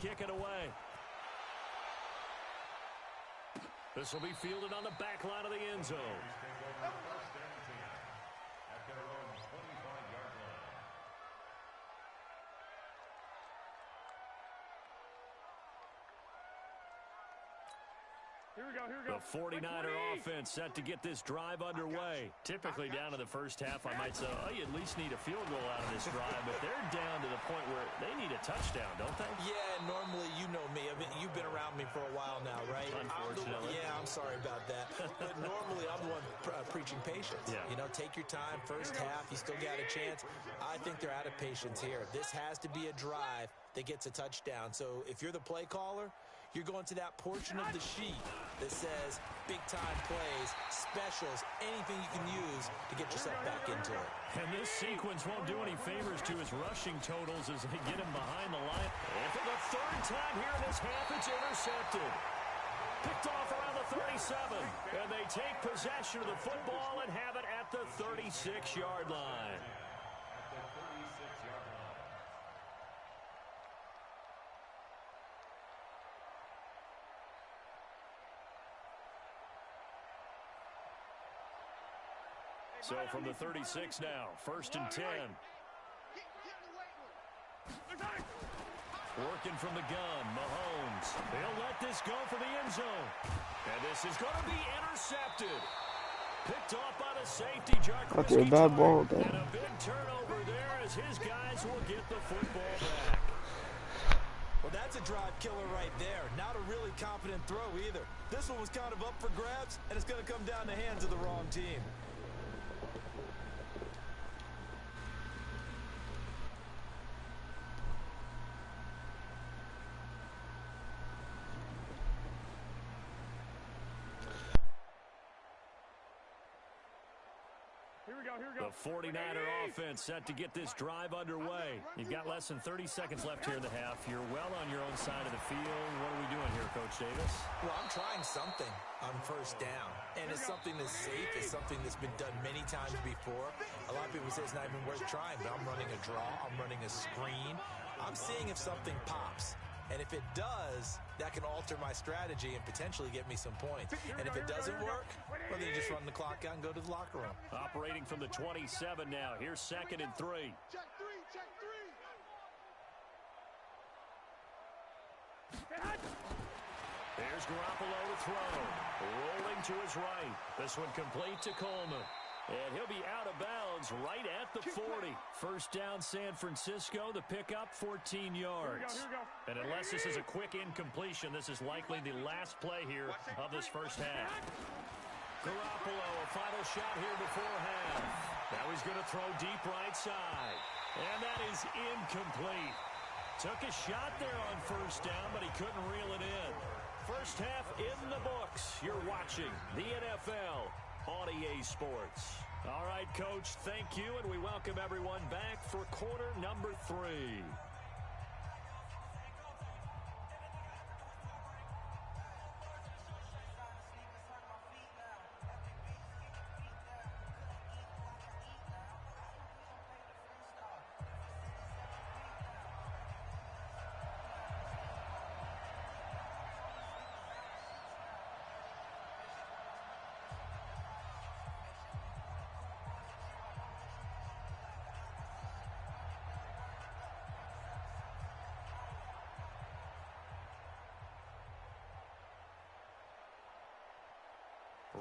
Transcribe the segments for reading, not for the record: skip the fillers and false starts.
Kick it away. This will be fielded on the back line of the end zone. The 49er offense set to get this drive underway. Typically down to the first half, I might say, oh, you at least need a field goal out of this drive, but they're down to the point where they need a touchdown, don't they? Yeah, normally, you know me. I mean, you've been around me for a while now, right? Unfortunately. I'm sorry about that. But normally, I'm the one preaching patience. Yeah. You know, take your time. First half, you still got a chance. I think they're out of patience here. This has to be a drive that gets a touchdown. So if you're the play caller, you're going to that portion of the sheet that says big-time plays, specials, anything you can use to get yourself back into it. And this sequence won't do any favors to his rushing totals as they get him behind the line. And for the third time here in this half, it's intercepted. Picked off around the 37. And they take possession of the football and have it at the 36-yard line. So from the 36 now, 1st and 10. Working from the gun, Mahomes. They'll let this go for the end zone. And this is going to be intercepted. Picked off by the safety, That's a bad ball, though. And a big turnover there as his guys will get the football back. Well, that's a drive killer right there. Not a really confident throw either. This one was kind of up for grabs, and it's going to come down the hands of the wrong team. The 49er offense set to get this drive underway. You've got less than 30 seconds left here in the half. You're well on your own side of the field. What are we doing here, Coach Davis? Well, I'm trying something on first down. And it's something that's safe. It's something that's been done many times before. A lot of people say it's not even worth trying, but I'm running a draw. I'm running a screen. I'm seeing if something pops. And if it does, that can alter my strategy and potentially get me some points. And if it doesn't work, well, then you just run the clock out and go to the locker room. Operating from the 27 now. Here's 2nd and 3. Check three. There's Garoppolo to throw. Rolling to his right. This one complete to Coleman. And he'll be out of bounds right at the 40. First down, San Francisco. The pickup, 14 yards. Here we go. And unless this is a quick incompletion, this is likely the last play here of this first half. Garoppolo, a final shot here before half. Now he's going to throw deep right side. And that is incomplete. Took a shot there on first down, but he couldn't reel it in. First half in the books. You're watching the NFL on EA Sports. All right, Coach, thank you, and we welcome everyone back for quarter number 3.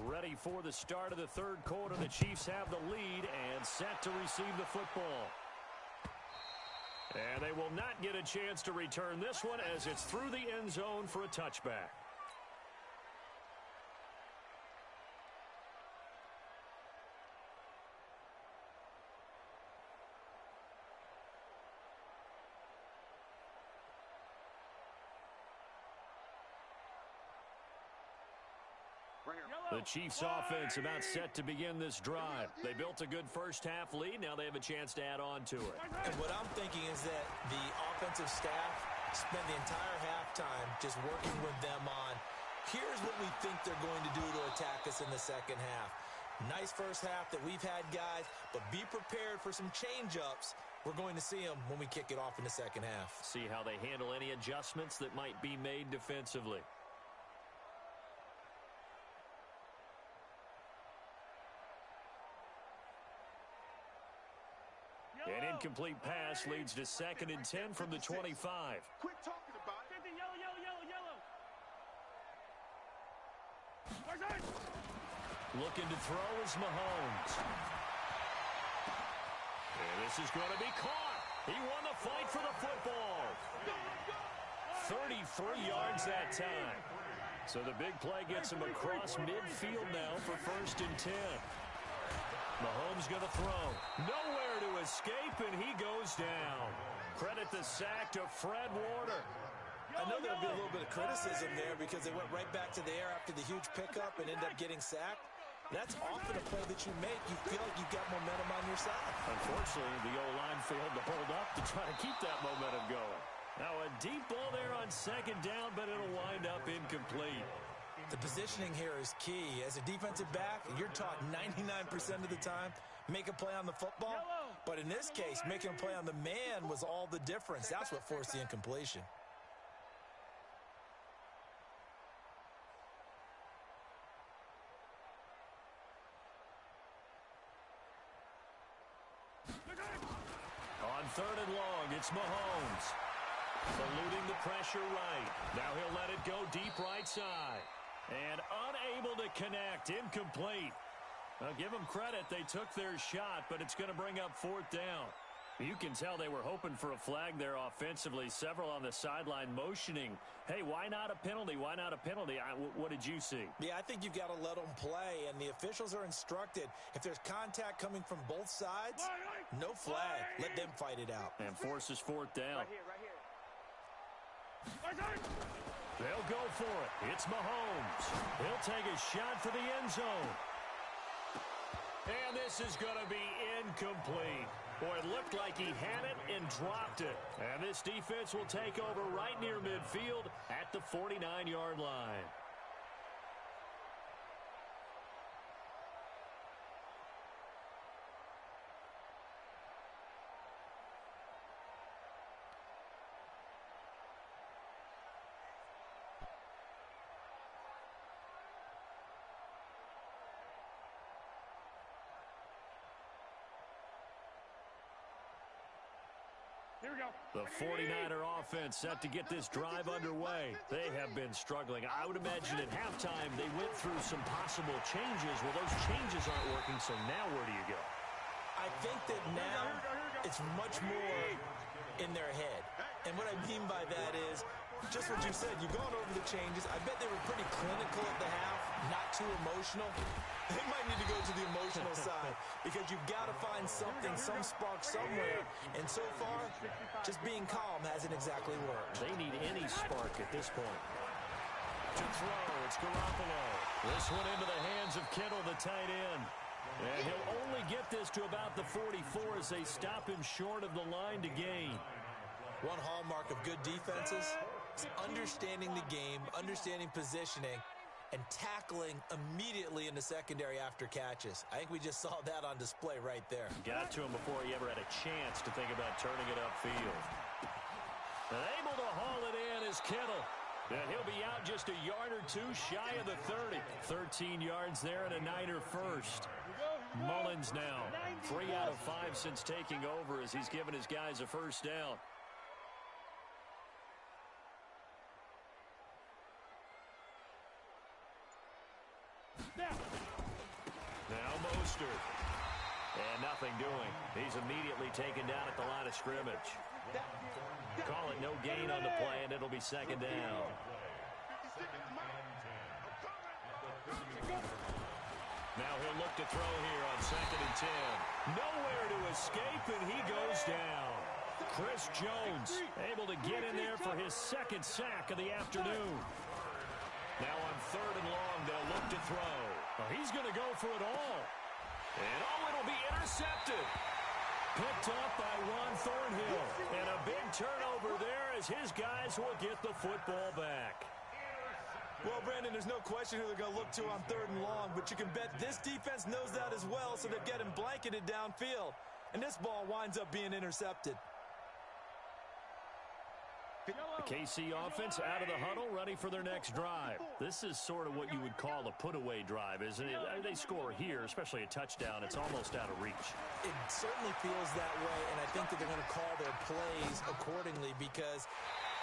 Ready for the start of the third quarter. The Chiefs have the lead and set to receive the football. And they will not get a chance to return this one as it's through the end zone for a touchback. The Chiefs offense about set to begin this drive. They built a good first half lead. Now they have a chance to add on to it. And what I'm thinking is that the offensive staff spent the entire halftime just working with them on, here's what we think they're going to do to attack us in the second half. Nice first half that we've had, guys, but be prepared for some change-ups We're going to see them when we kick it off in the second half. See how they handle any adjustments that might be made defensively. An incomplete pass leads to 2nd and 10 from the 25. Quit talking about it. Yellow. Looking to throw is Mahomes. And this is going to be caught. He won the fight for the football. 33 yards that time. So the big play gets him across midfield now for 1st and 10. Mahomes going to throw. Nowhere to escape, and he goes down. Credit the sack to Fred Warner. I know there'll be a little bit of criticism there because they went right back to the air after the huge pickup and ended up getting sacked. That's often a play that you make. You feel like you've got momentum on your side. Unfortunately, the O-line failed to hold up to try to keep that momentum going. Now a deep ball there on 2nd down, but it'll wind up incomplete. The positioning here is key. As a defensive back, you're taught 99% of the time, make a play on the football. But in this case, making a play on the man was all the difference. That's what forced the incompletion. On 3rd and long, it's Mahomes. Eluding the pressure right. Now he'll let it go deep right side. And unable to connect. Incomplete. Now give them credit. They took their shot, but it's going to bring up 4th down. You can tell they were hoping for a flag there offensively. Several on the sideline motioning. Hey, why not a penalty? Why not a penalty? What did you see? Yeah, I think you've got to let them play, and the officials are instructed. If there's contact coming from both sides, no flag. Let them fight it out. And forces 4th down. Right here. They'll go for it. It's Mahomes. He'll take a shot for the end zone. And this is going to be incomplete. Boy, it looked like he had it and dropped it. And this defense will take over right near midfield at the 49-yard line. Here we go. The 49er offense set to get this drive underway. They have been struggling. I would imagine at halftime they went through some possible changes. Well, those changes aren't working, so now where do you go? I think that now it's much more in their head. And what I mean by that is just what you said. You've gone over the changes. I bet they were pretty clinical at the half, not too emotional. They might need to go to the emotional side because you've got to find something, some spark somewhere. And so far, just being calm hasn't exactly worked. They need any spark at this point. To throw, it's Garoppolo. This one into the hands of Kittle, the tight end. And he'll only get this to about the 44 as they stop him short of the line to gain. One hallmark of good defenses is understanding the game, understanding positioning, and tackling immediately in the secondary after catches. I think we just saw that on display right there. Got to him before he ever had a chance to think about turning it upfield. And able to haul it in is Kittle. And he'll be out just a yard or two shy of the 30. 13 yards there and a Niner first. Mullins now 3 out of 5 since taking over as he's given his guys a first down. Now Mostert. And nothing doing. He's immediately taken down at the line of scrimmage. Call it no gain on the play, and it'll be second down. Now he'll look to throw here on 2nd and 10. Nowhere to escape, and he goes down. Chris Jones able to get in there for his 2nd sack of the afternoon. Now on 3rd and long, they'll look to throw. Well, he's going to go for it all. And it'll be intercepted. Picked up by Juan Thornhill. And a big turnover there as his guys will get the football back. Well, Brandon, there's no question who they're going to look to on 3rd and long, but you can bet this defense knows that as well, so they've got him blanketed downfield. and this ball winds up being intercepted. The KC offense out of the huddle, ready for their next drive. This is sort of what you would call a put-away drive, isn't it? They score here, especially a touchdown. It's almost out of reach. It certainly feels that way, and I think that they're going to call their plays accordingly because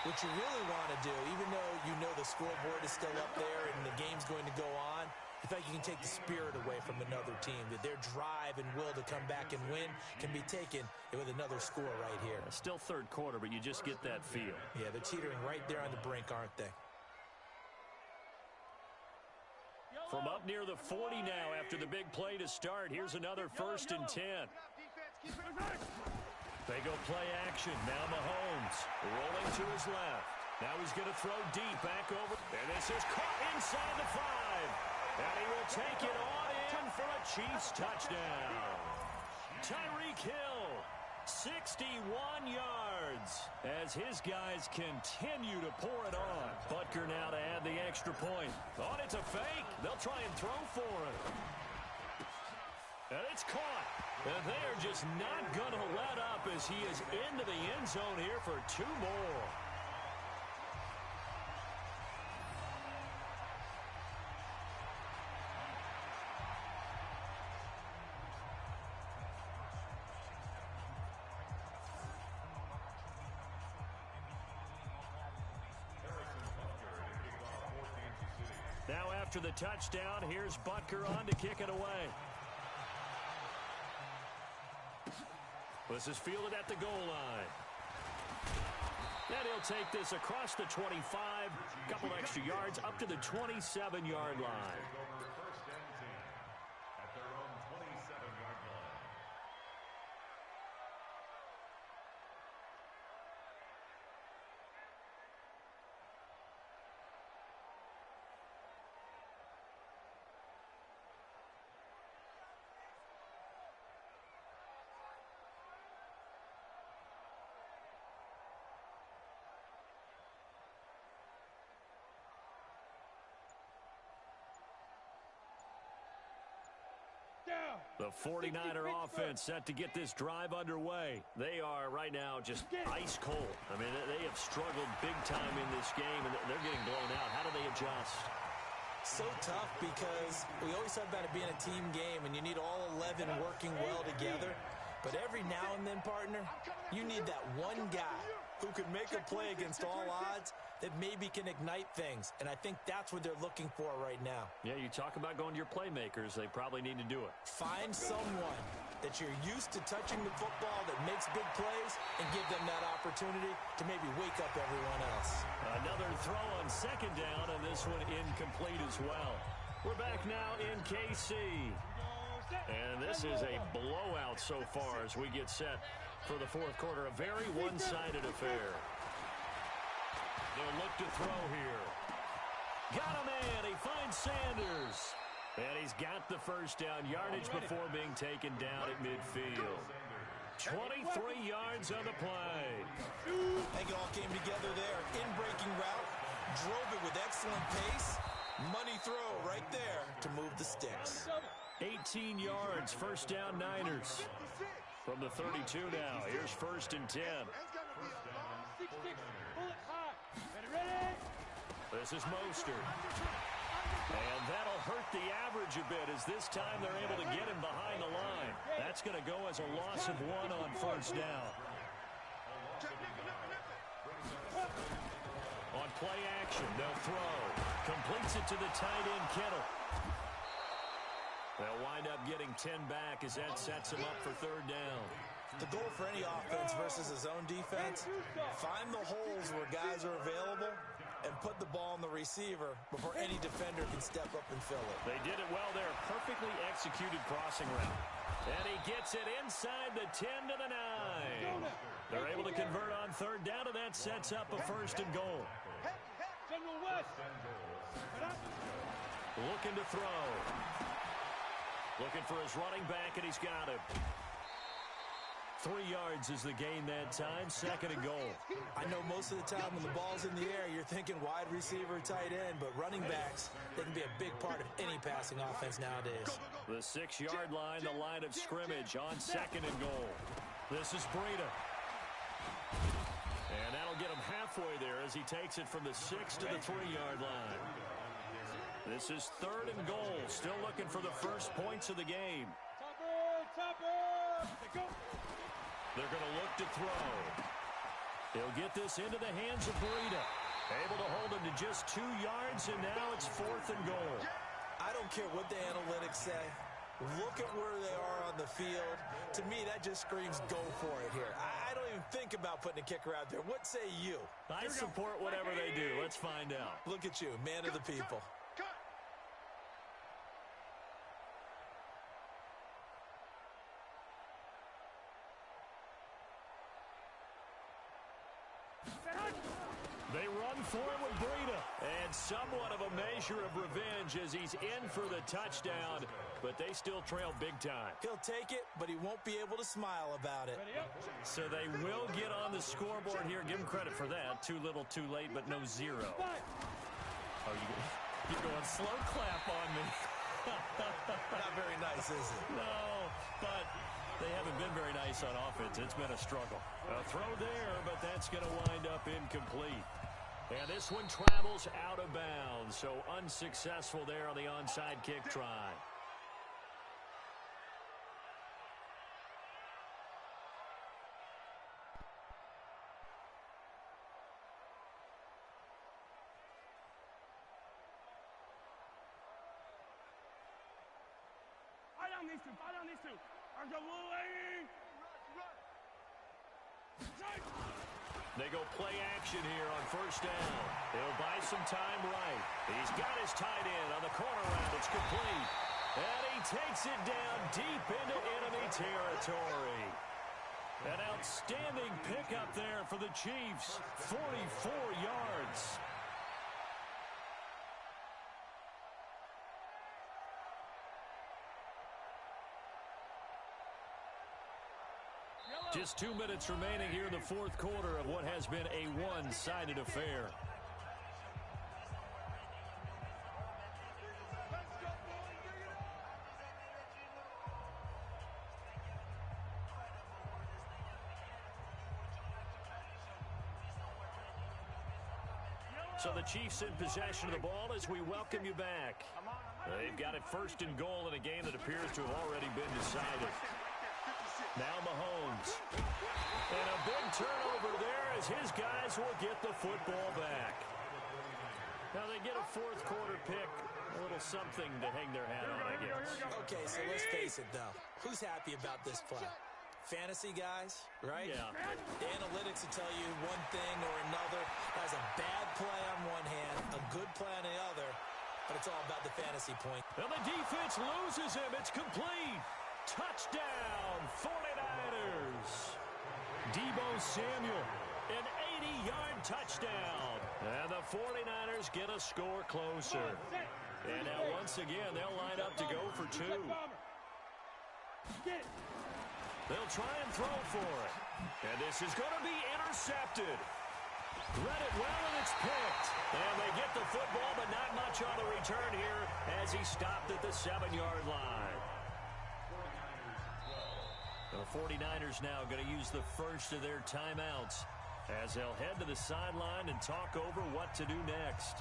what you really want to do, even though you know the scoreboard is still up there and the game's going to go on, I feel like you can take the spirit away from another team, that their drive and will to come back and win can be taken with another score right here. Still third quarter, but you just get that feel. Yeah, they're teetering right there on the brink, aren't they? From up near the 40 now after the big play to start, here's another 1st and 10. They go play action. Now Mahomes rolling to his left. Now he's going to throw deep back over. And this is caught inside the 5. And he will take it on in for a Chiefs touchdown. Tyreek Hill, 61 yards as his guys continue to pour it on. Butker now to add the extra point. Oh, it's a fake. They'll try and throw for it. And it's caught. And they are just not going to let up as he is into the end zone here for 2 more. Now after the touchdown, here's Butker on to kick it away. This is fielded at the goal line. And he'll take this across the 25, a couple extra yards, up to the 27-yard line. The 49er offense set to get this drive underway. They are right now just ice cold. I mean, they have struggled big time in this game, and they're getting blown out. How do they adjust? So tough because we always talk about it being a team game, and you need all 11 working well together. But every now and then, partner, you need that one guy who can make a play against all odds that maybe can ignite things. And I think that's what they're looking for right now. Yeah, you talk about going to your playmakers. They probably need to do it. Find someone that you're used to touching the football that makes big plays and give them that opportunity to maybe wake up everyone else. Another throw on 2nd down, and this one incomplete as well. We're back now in KC. And this is a blowout so far as we get set for the 4th quarter. A very one-sided affair. They'll look to throw here. Got a man. He finds Sanders. And he's got the 1st down. Yardage before being taken down at midfield. 23 yards on the play. I think it all came together there. In-breaking route. Drove it with excellent pace. Money throw right there to move the sticks. 18 yards. 1st down Niners. From the 32 now. Here's 1st and 10. This is Mostert. And that'll hurt the average a bit as this time they're able to get him behind the line. That's going to go as a loss of 1 on 1st down. On play action, they'll throw. Completes it to the tight end, Kittle. They'll wind up getting 10 back as that sets them up for 3rd down. The goal for any offense versus a zone defense, find the holes where guys are available and put the ball on the receiver before any defender can step up and fill it. They did it well there. Perfectly executed crossing route. And he gets it inside the 10 to the 9. They're able to convert on 3rd down, and that sets up a 1st and goal. Looking to throw. Looking for his running back, and he's got it. 3 yards is the gain that time. 2nd and goal. I know most of the time when the ball's in the air, you're thinking wide receiver, tight end, but running backs, they can be a big part of any passing offense nowadays. The 6-yard line, the line of scrimmage on 2nd and goal. This is Breida. And that'll get him halfway there as he takes it from the 6 to the 3-yard line. This is 3rd and goal. Still looking for the first points of the game. They're going to look to throw. He'll get this into the hands of Breida. Able to hold him to just 2 yards, and now it's 4th and goal. I don't care what the analytics say. Look at where they are on the field. To me, that just screams go for it here. I don't even think about putting a kicker out there. What say you? I support whatever they do. Let's find out. Look at you, man of the people. They run for him with Breida. And somewhat of a measure of revenge as he's in for the touchdown. But they still trail big time. He'll take it, but he won't be able to smile about it. So they will get on the scoreboard here. Give him credit for that. Too little, too late, but no 0. Oh, you're going slow clap on me. Not very nice, is it? No, but they haven't been very nice on offense. It's been a struggle. A throw there, but that's going to wind up incomplete. And this one travels out of bounds, so unsuccessful there on the onside kick try. Fight on these two. They go play action here on 1st down. He'll buy some time right. He's got his tight end on the corner route. It's complete. And he takes it down deep into enemy territory. An outstanding pickup there for the Chiefs. 44 yards. Just 2 minutes remaining here in the 4th quarter of what has been a one-sided affair. So the Chiefs in possession of the ball as we welcome you back. They've got it 1st and goal in a game that appears to have already been decided. Now Mahomes. And a big turnover there as his guys will get the football back. Now they get a 4th quarter pick. A little something to hang their hat on, I guess. Okay, so let's face it, though. Who's happy about this play? Fantasy guys, right? Yeah. The analytics will tell you one thing or another. That's a bad play on one hand, a good play on the other, but it's all about the fantasy point. And the defense loses him. It's complete. Touchdown, 49ers. Deebo Samuel, an 80-yard touchdown. And the 49ers get a score closer. And now once again, they'll line up to go for 2. They'll try and throw for it. And this is going to be intercepted. Read it well, and it's picked. And they get the football, but not much on the return here as he stopped at the 7-yard line. The 49ers now going to use the first of their timeouts as they'll head to the sideline and talk over what to do next.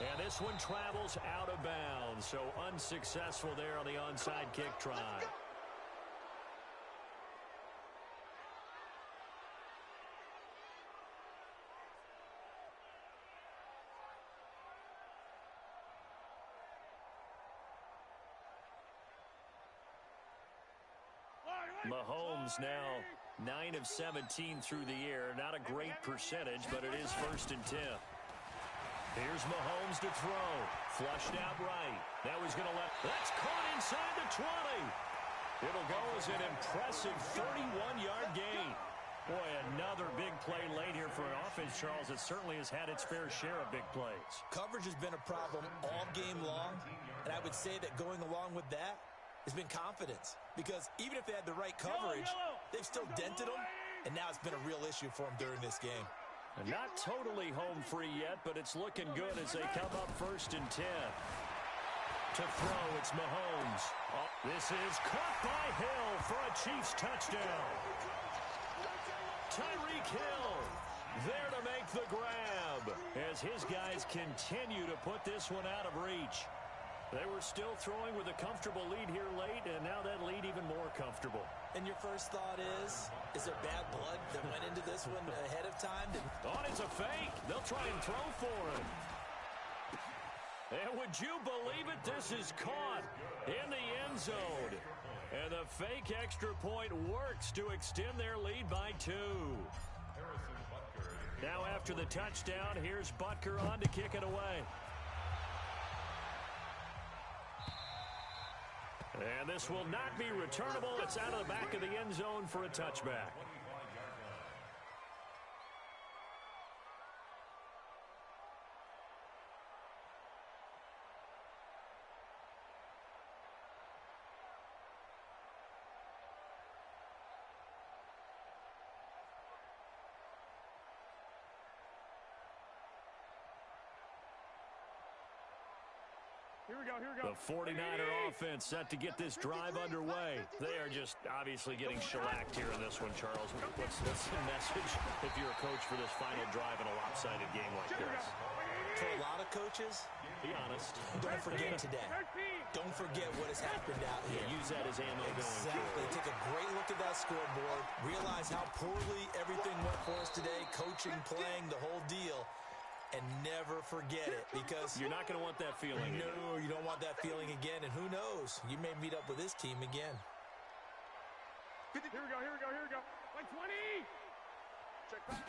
And this one travels out of bounds, so unsuccessful there on the onside kick try. Mahomes now 9 of 17 through the air. Not a great percentage, but it is 1st and 10. Here's Mahomes to throw. Flushed out right. Now he's going to let... That's caught inside the 20. It'll go as an impressive 31-yard gain. Boy, another big play late here for an offense, Charles, that certainly has had its fair share of big plays. Coverage has been a problem all game long, and I would say that going along with that, has been confidence. Because even if they had the right coverage, they've still dented them, and now it's been a real issue for them during this game. Not totally home free yet, but it's looking good as they come up 1st and 10. To throw, it's Mahomes. Oh, this is caught by Hill for a Chiefs touchdown. Tyreek Hill there to make the grab as his guys continue to put this one out of reach. They were still throwing with a comfortable lead here late, and now that lead even more comfortable. And your first thought is there bad blood that went into this one ahead of time? Oh, it's a fake. They'll try and throw for him. And would you believe it? This is caught in the end zone. And the fake extra point works to extend their lead by 2. Now after the touchdown, here's Butker on to kick it away. And this will not be returnable. It's out of the back of the end zone for a touchback. Here we go, here we go. The 49er offense set to get this drive underway. They are just obviously getting shellacked here in this one, Charles. What's the message if you're a coach for this final drive in a lopsided game like this? For a lot of coaches, be honest. Don't forget today. Don't forget what has happened out here. Use that as ammo going forward. Exactly. Take a great look at that scoreboard. Realize how poorly everything went for us today. Coaching, playing, the whole deal. And never forget it, because you're not going to want that feeling again. No, you don't want that feeling again, and who knows? You may meet up with this team again. Here we go, here we go, here we go. Like 20! Check back.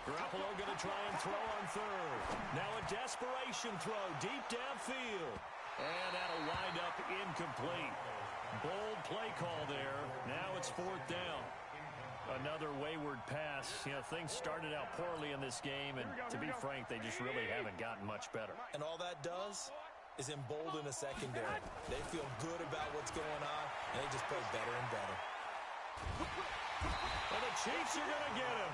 Garoppolo going to try and throw on 3rd. Now a desperation throw deep downfield. And that'll wind up incomplete. Bold play call there. Now it's 4th down. Another wayward pass. You know, things started out poorly in this game, and to be frank, they just really haven't gotten much better. And all that does is embolden a secondary. They feel good about what's going on, and they just play better and better. And the Chiefs are going to get him.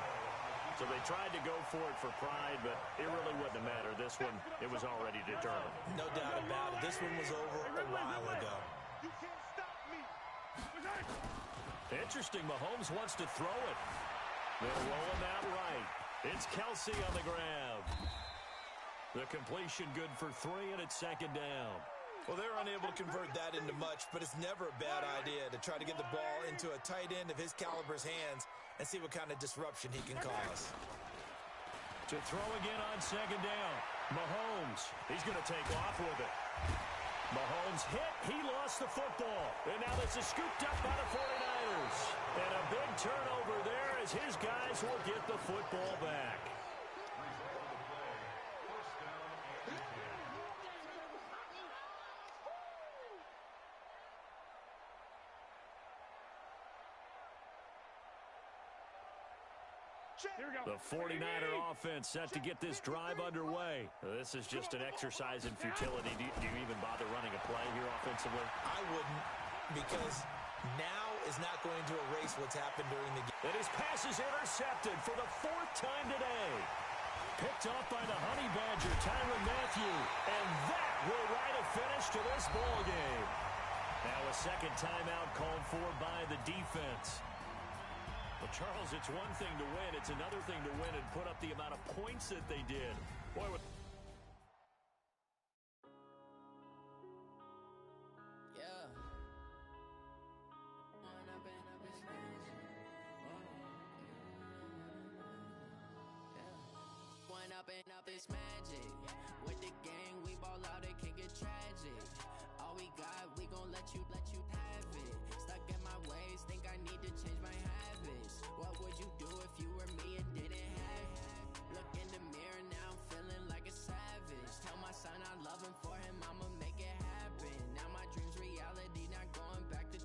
So they tried to go for it for pride, but it really wouldn't have mattered. This one, it was already determined. No doubt about it. This one was over a while ago. You can't stop me. Interesting. Mahomes wants to throw it. They'll roll him out right. It's Kelsey on the grab. The completion good for 3, and it's 2nd down. Well, they're unable to convert that into much, but it's never a bad idea to try to get the ball into a tight end of his caliber's hands and see what kind of disruption he can cause. To throw again on 2nd down. Mahomes, he's going to take off with it. Mahomes hit. He lost the football. And now this is scooped up by the 49ers. And a big turnover there as his guys will get the football back. The 49er offense set to get this drive underway. This is just an exercise in futility. Do you even bother running a play here offensively? I wouldn't, because now is not going to erase what's happened during the game. And his pass is intercepted for the 4th time today. Picked off by the Honey Badger, Tyrann Mathieu. And that will write a finish to this ball game. Now a second timeout called for by the defense. Well, Charles, it's one thing to win. It's another thing to win and put up the amount of points that they did. Boy, up this magic. With the gang, we ball out, it can get tragic. All we got, we gon' let you have it. Stuck in my ways, think I need to change my habits. What would you do if you were me and didn't have it? Look in the mirror, now I'm feeling like a savage. Tell my son I love him, for him I'ma make it happen. Now my dream's reality, not going back to.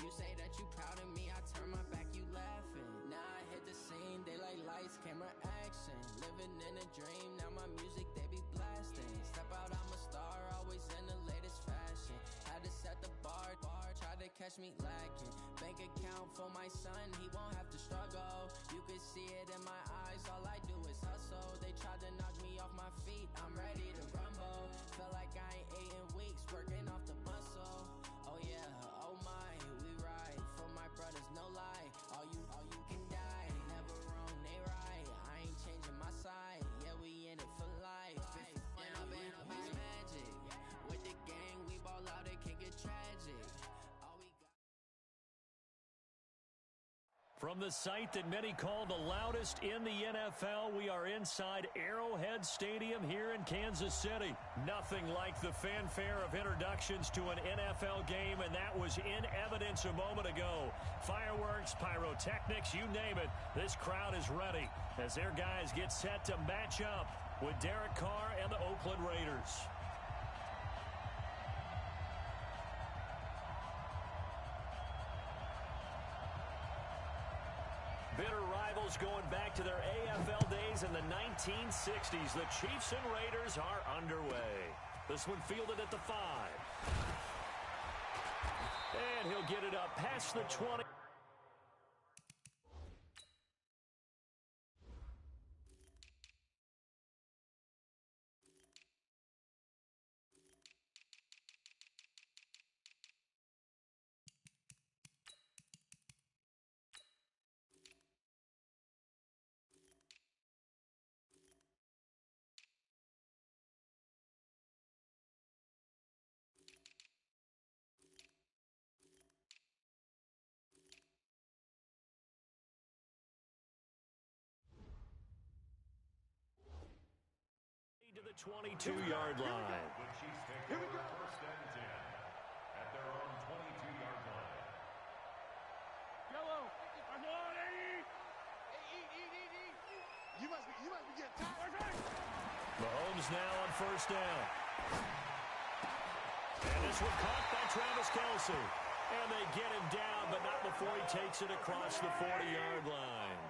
You say that you proud of me, I turn my back, you laughing. Now I hit the scene, they like lights, camera, action. Living in a dream, now my music, they be blasting. Step out, I'm a star, always in the latest fashion. Had to set the might catch me lacking. Bank account for my son, he won't have to struggle. You can see it in my eyes, all I do is hustle. They tried to knock me off my feet, I'm ready to rumble. Feel like I ain't ate in weeks, working off the muscle. Oh yeah, oh my, we ride for my brothers, no lie. All you can die, never wrong, they right. I ain't changing my side, yeah, we in it for life. And I've been magic with the gang, we ball out, it can get tragic. All we got. From the site that many call the loudest in the NFL, we are inside Arrowhead Stadium here in Kansas City. Nothing like the fanfare of introductions to an NFL game, and that was in evidence a moment ago. Fireworks, pyrotechnics, you name it. This crowd is ready as their guys get set to match up with Derek Carr and the Oakland Raiders. Bitter rivals going back to their AFL days in the 1960s. The Chiefs and Raiders are underway. This one fielded at the 5. And he'll get it up past the 20. To the 22-yard line. Here we go. First and 10 at their own 22-yard line. Yellow. I'm on, eat. You must be getting tired. Mahomes now on first down. And this one caught by Travis Kelce. And they get him down, but not before he takes it across the 40-yard line.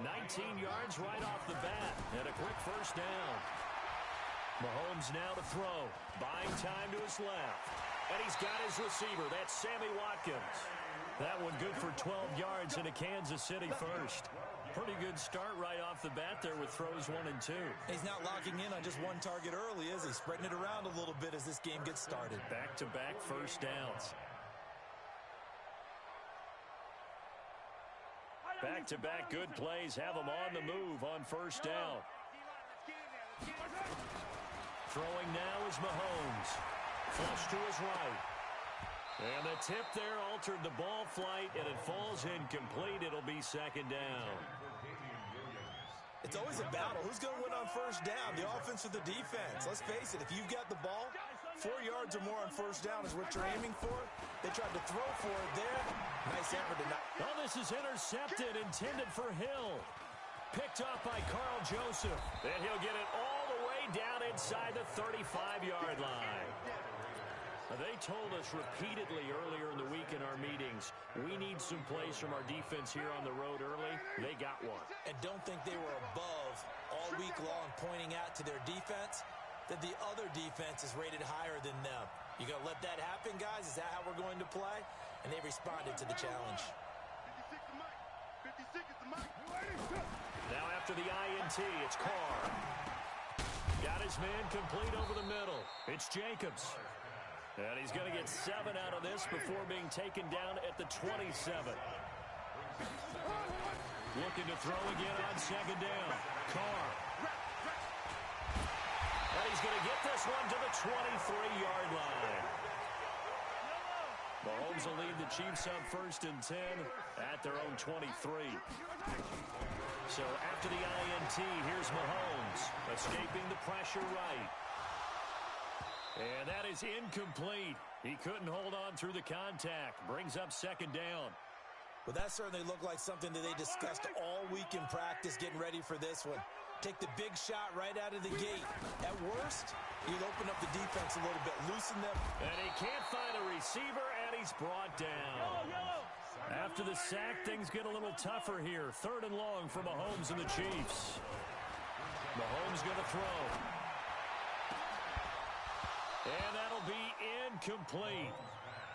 19 yards right off the bat, and a quick first down. Mahomes now to throw. Buying time to his left. And he's got his receiver. That's Sammy Watkins. That one good for 12 yards in a Kansas City first. Pretty good start right off the bat there with throws 1 and 2. He's not locking in on just one target early, is he? Spreading it around a little bit as this game gets started. Back-to-back first downs. Back-to-back good plays have him on the move on first down. Throwing now is Mahomes. Flush to his right. And the tip there altered the ball flight, and it falls incomplete. It'll be second down. It's always a battle. Who's going to win on first down, the offense or the defense? Let's face it, if you've got the ball, 4 yards or more on first down is what you're aiming for. They tried to throw for it there. Nice effort to not. Oh, this is intercepted, intended for Hill. Picked off by Carl Joseph. And he'll get it all the way down inside the 35-yard line. They told us repeatedly earlier in the week in our meetings, we need some plays from our defense here on the road early. They got one. And don't think they were above all week long pointing out to their defense that the other defense is rated higher than them. You going to let that happen, guys? Is that how we're going to play? And they responded to the challenge. 56 is the mic. Now after the INT, it's Carr. Got his man complete over the middle. It's Jacobs. And he's going to get 7 out of this before being taken down at the 27. Looking to throw again on second down. Carr. And he's going to get this one to the 23-yard line. Mahomes will lead the Chiefs up first and 10 at their own 23. So after the INT, here's Mahomes escaping the pressure right. And that is incomplete. He couldn't hold on through the contact. Brings up second down. Well, that certainly looked like something that they discussed all week in practice getting ready for this one. Take the big shot right out of the gate. At worst, you'll open up the defense a little bit, loosen them. And he can't find a receiver, and he's brought down. After the sack, things get a little tougher here. 3rd and long for Mahomes and the Chiefs. Mahomes going to throw. And that'll be incomplete.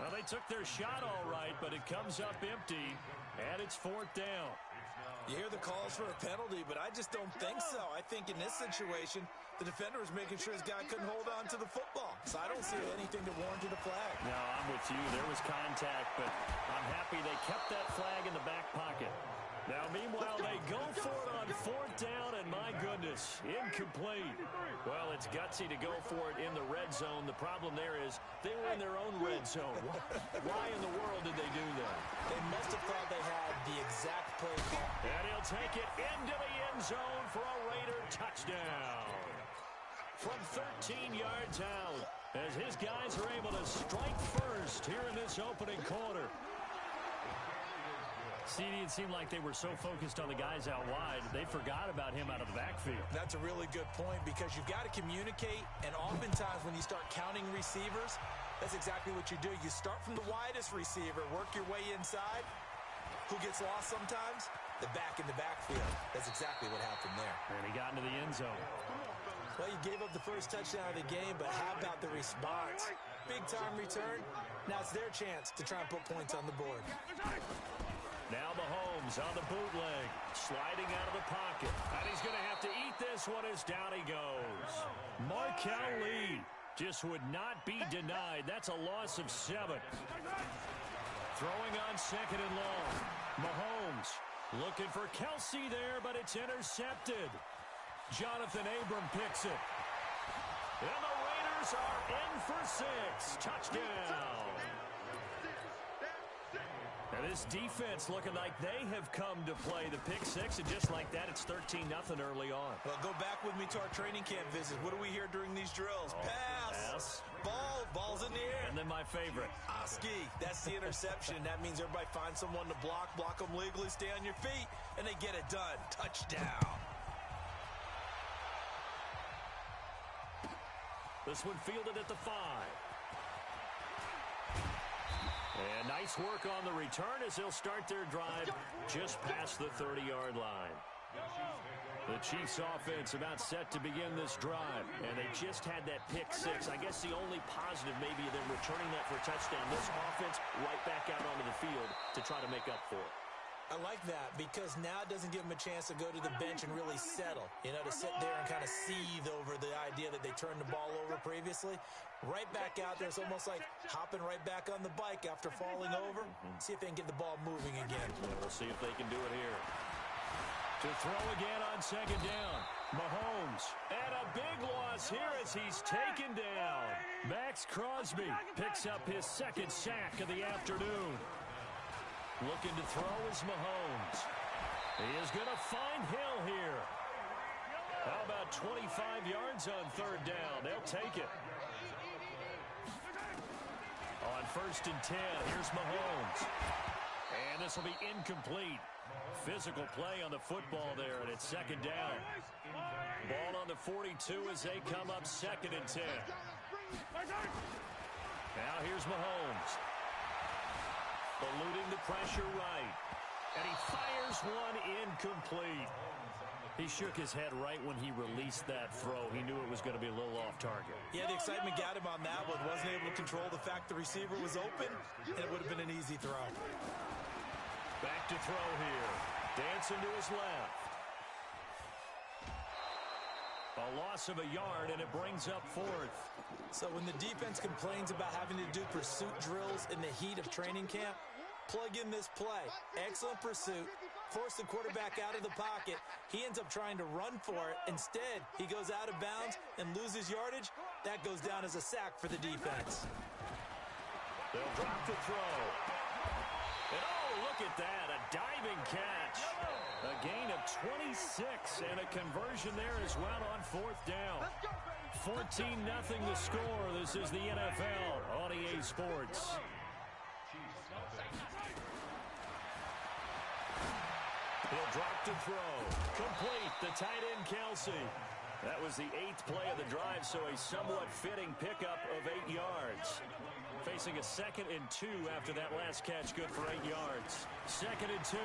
Well, they took their shot all right, but it comes up empty, and it's 4th down. You hear the calls for a penalty, but I just don't think so. I think in this situation, the defender was making sure his guy couldn't hold on to the football. So I don't see anything to warrant a flag. No, I'm with you. There was contact, but I'm happy they kept that flag in the back pocket. Now, meanwhile, they go for it on 4th down, and my goodness, incomplete. Well, it's gutsy to go for it in the red zone. The problem there is they were in their own red zone. Why in the world did they do that? They must have thought they had the exact play call. And he'll take it into the end zone for a Raider touchdown. From 13 yards out, as his guys are able to strike first here in this opening quarter. CD, it seemed like they were so focused on the guys out wide, they forgot about him out of the backfield. That's a really good point because you've got to communicate, and oftentimes when you start counting receivers, that's exactly what you do. You start from the widest receiver, work your way inside. Who gets lost sometimes? The back in the backfield. That's exactly what happened there. And he got into the end zone. Well, you gave up the first touchdown of the game, but how about the response? Big-time return. Now it's their chance to try and put points on the board. Now Mahomes on the bootleg, sliding out of the pocket. And he's going to have to eat this one as down he goes. Markel Lee just would not be denied. That's a loss of 7. Throwing on 2nd and long. Mahomes looking for Kelsey there, but it's intercepted. Jonathan Abram picks it. And the Raiders are in for 6. Touchdown. And this defense looking like they have come to play the pick 6, and just like that, it's 13-0 early on. Well, go back with me to our training camp visit. What do we hear during these drills? Pass. Ball's in the air. And then my favorite. Oski. That's the interception. That means everybody finds someone to block them legally, stay on your feet, and they get it done. Touchdown. This one fielded at the 5. And nice work on the return as they'll start their drive just past the 30-yard line. The Chiefs offense about set to begin this drive, and they just had that pick 6. I guess the only positive maybe them returning that for a touchdown. This offense right back out onto the field to try to make up for it. I like that because now it doesn't give them a chance to go to the bench and really settle, to sit there and kind of seethe over the idea that they turned the ball over previously. Right back out there, it's almost like hopping right back on the bike after falling over. See if they can get the ball moving again. We'll see if they can do it here. To throw again on 2nd down. Mahomes. And a big loss here as he's taken down. Max Crosby picks up his 2nd sack of the afternoon. Looking to throw is Mahomes. He is going to find Hill here. How about 25 yards on 3rd down? They'll take it. On 1st and 10, here's Mahomes. And this will be incomplete. Physical play on the football there, and it's 2nd down. Ball on the 42 as they come up 2nd and 10. Now here's Mahomes. Eluding the pressure right. And he fires one incomplete. He shook his head right when he released that throw. He knew it was going to be a little off target. Yeah, the excitement got him on that one. Wasn't able to control the fact the receiver was open, and it would have been an easy throw. Back to throw here. Dancing to his left. A loss of a yard, and it brings up 4th. So when the defense complains about having to do pursuit drills in the heat of training camp, plug in this play. Excellent pursuit. Force the quarterback out of the pocket. He ends up trying to run for it. Instead, he goes out of bounds and loses yardage. That goes down as a sack for the defense. They'll drop the throw. And oh, look at that. A diving catch. A gain of 26 and a conversion there as well on 4th down. 14-0 the score. This is the NFL on EA Sports. He'll drop to throw. Complete. The tight end, Kelsey. That was the 8th play of the drive, so a somewhat fitting pickup of 8 yards. Facing a 2nd and 2 after that last catch, good for 8 yards. 2nd and 2.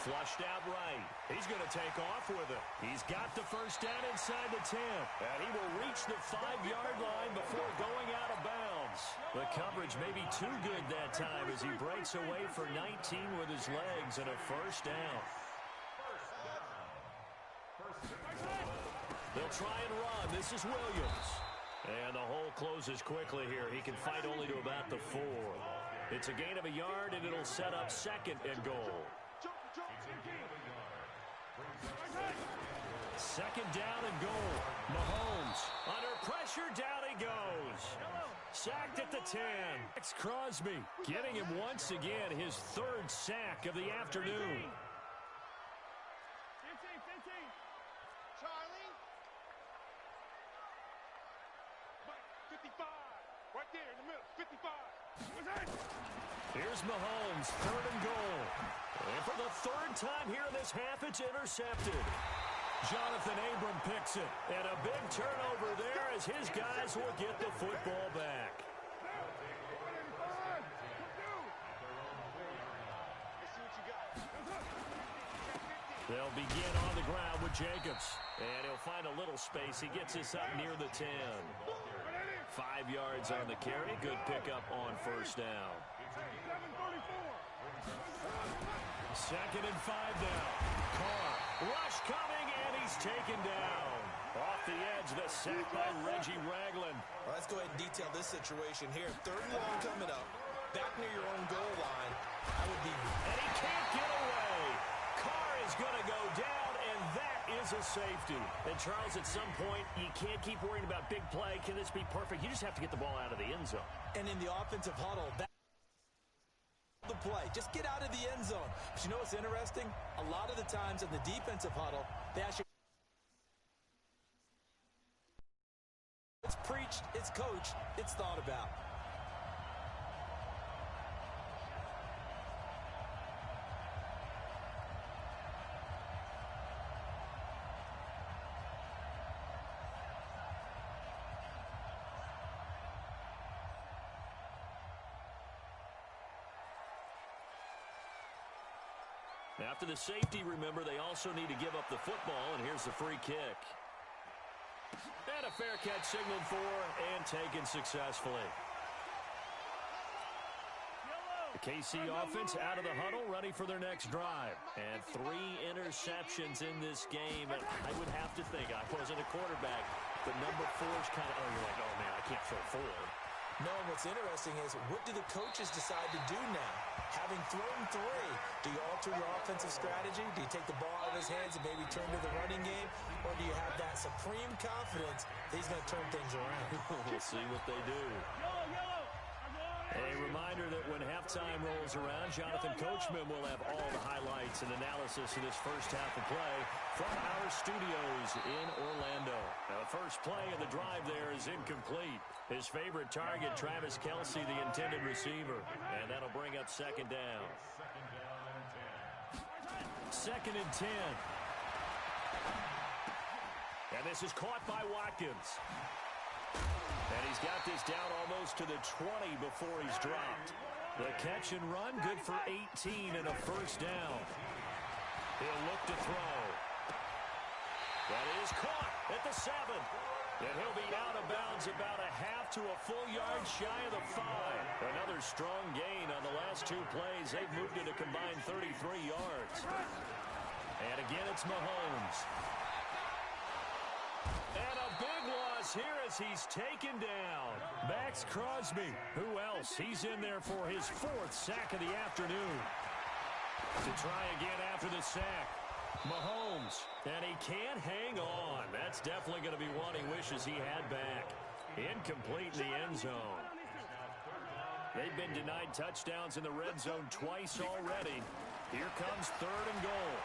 Flushed out right. He's going to take off with it. He's got the first down inside the 10. And he will reach the 5-yard line before going out of bounds. Raiders. The coverage may be too good that time as he breaks away for 19 with his legs and a first down. They'll try and run. This is Williams. And the hole closes quickly here. He can fight only to about the 4. It's a gain of a yard, and it'll set up second and goal. Second down and goal. Mahomes under pressure, down he goes. Sacked at the 10. It's Crosby getting him once again, his 3rd sack of the afternoon. 15. Charlie. 55. Right there in the middle. 55. Here's Mahomes, 3rd and goal. And for the 3rd time here in this half, it's intercepted. Jonathan Abram picks it. And a big turnover there as his guys will get the football back. They'll begin on the ground with Jacobs. And he'll find a little space. He gets us up near the 10. 5 yards on the carry. Good pickup on first down. 2nd and 5 now. Carr. Rush coming, and he's taken down. Off the edge, the sack by Reggie Ragland. Well, let's go ahead and detail this situation here. 3rd and long coming up. Back near your own goal line. I would be... And he can't get away. Carr is going to go down, and that is a safety. And, Charles, at some point, you can't keep worrying about big play. Can this be perfect? You just have to get the ball out of the end zone. And in the offensive huddle, the play. Just get out of the end zone. But you know what's interesting? A lot of the times in the defensive huddle, they actually... It's preached, it's coached, it's thought about. After the safety, remember, they also need to give up the football, and here's the free kick. And a fair catch signaled for and taken successfully. The KC offense out of the huddle, ready for their next drive. And 3 interceptions in this game. And I would have to think, I wasn't a quarterback, but number 4 is kind of, you're like, oh, man, I can't throw 4. No, what's interesting is, what do the coaches decide to do now? Having thrown 3, do you alter your offensive strategy? Do you take the ball out of his hands and maybe turn to the running game? Or do you have that supreme confidence that he's going to turn things around? We'll see what they do. A reminder that when halftime rolls around, Jonathan Coachman will have all the highlights and analysis of this first half of play from our studios in Orlando. Now, the first play of the drive there is incomplete. His favorite target, Travis Kelce, the intended receiver. And that'll bring up 2nd down. 2nd and 10. And this is caught by Watkins. And he's got this down almost to the 20 before he's dropped. The catch and run, good for 18 and a first down. He'll look to throw. That is caught at the 7. And he'll be out of bounds about a half to a full yard shy of the 5. Another strong gain on the last 2 plays. They've moved it a combined 33 yards. And again, it's Mahomes. And a big loss here as he's taken down. Max Crosby. Who else? He's in there for his 4th sack of the afternoon. To try again after the sack. Mahomes. And he can't hang on. That's definitely going to be one he wishes he had back. Incomplete in the end zone. They've been denied touchdowns in the red zone twice already. Here comes 3rd and goal.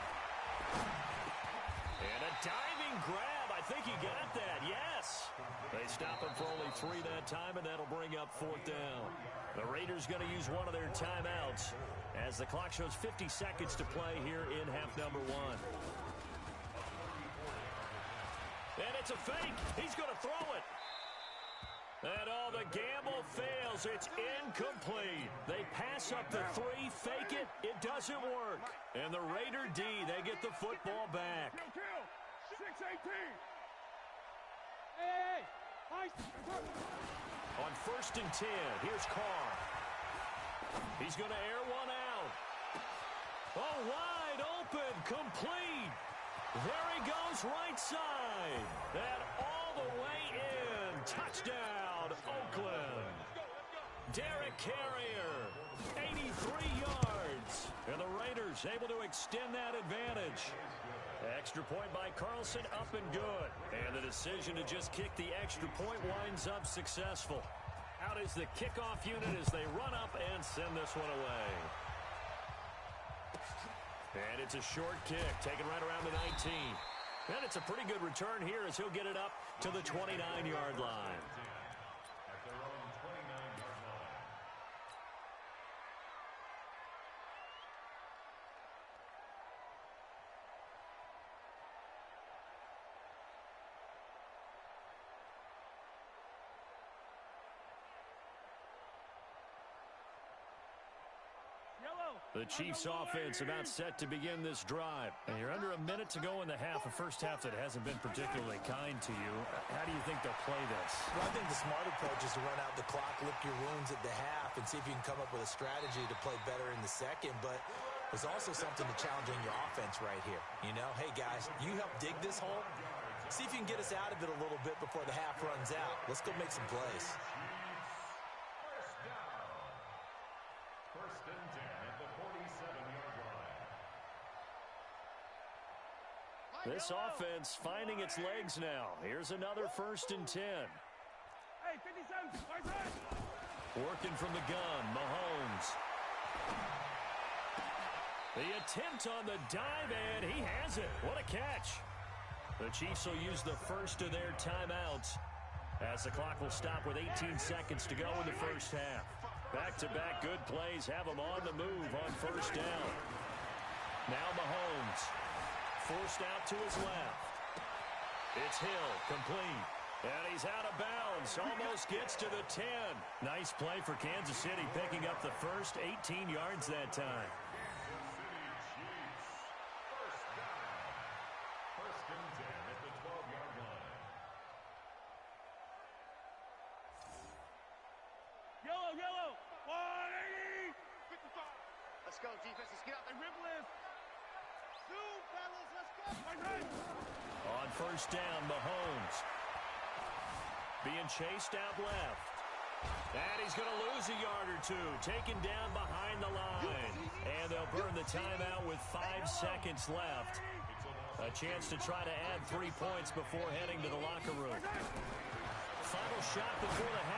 And a diving grab. I think he got that. Yes. They stop him for only 3 that time, and that'll bring up 4th down. The Raiders going to use one of their timeouts as the clock shows 50 seconds to play here in half number 1. And it's a fake. He's going to throw it. And all the gamble fails. It's incomplete. They pass up the 3, fake it. It doesn't work. And the Raider D, they get the football back. Kill. 6-18. Hey. On 1st and 10, here's Carr. He's going to air one out. Oh, wide open, complete. There he goes, right side. And all the way in. Touchdown, Oakland. Derek Carrier, 83 yards. And the Raiders able to extend that advantage. Extra point by Carlson, up and good. And the decision to just kick the extra point winds up successful. Out is the kickoff unit as they run up and send this one away. And it's a short kick, taken right around the 19. And it's a pretty good return here as he'll get it up to the 29-yard line. The Chiefs offense about set to begin this drive. And you're under a minute to go in the half, a first half that hasn't been particularly kind to you. How do you think they'll play this? Well, I think the smart approach is to run out the clock, lick your wounds at the half, and see if you can come up with a strategy to play better in the second. But there's also something to challenging your offense right here. You know, hey, guys, you help dig this hole. See if you can get us out of it a little bit before the half runs out. Let's go make some plays. This offense finding its legs now. Here's another 1st and 10. Hey, 57, right side. Working from the gun, Mahomes. The attempt on the dive, and he has it. What a catch. The Chiefs will use the first of their timeouts as the clock will stop with 18 seconds to go in the first half. Back-to-back good plays have them on the move on 1st down. Now Mahomes. Forced out to his left. It's Hill, complete. And he's out of bounds. Almost gets to the 10. Nice play for Kansas City, picking up the first 18 yards that time. Yellow. 180. 55. Let's go, defense. Let's get out there. Rip lift. On 1st down, Mahomes. Being chased out left. And he's going to lose a yard or two. Taken down behind the line. And they'll burn the timeout with 5 seconds left. A chance to try to add 3 points before heading to the locker room. Final shot before the half.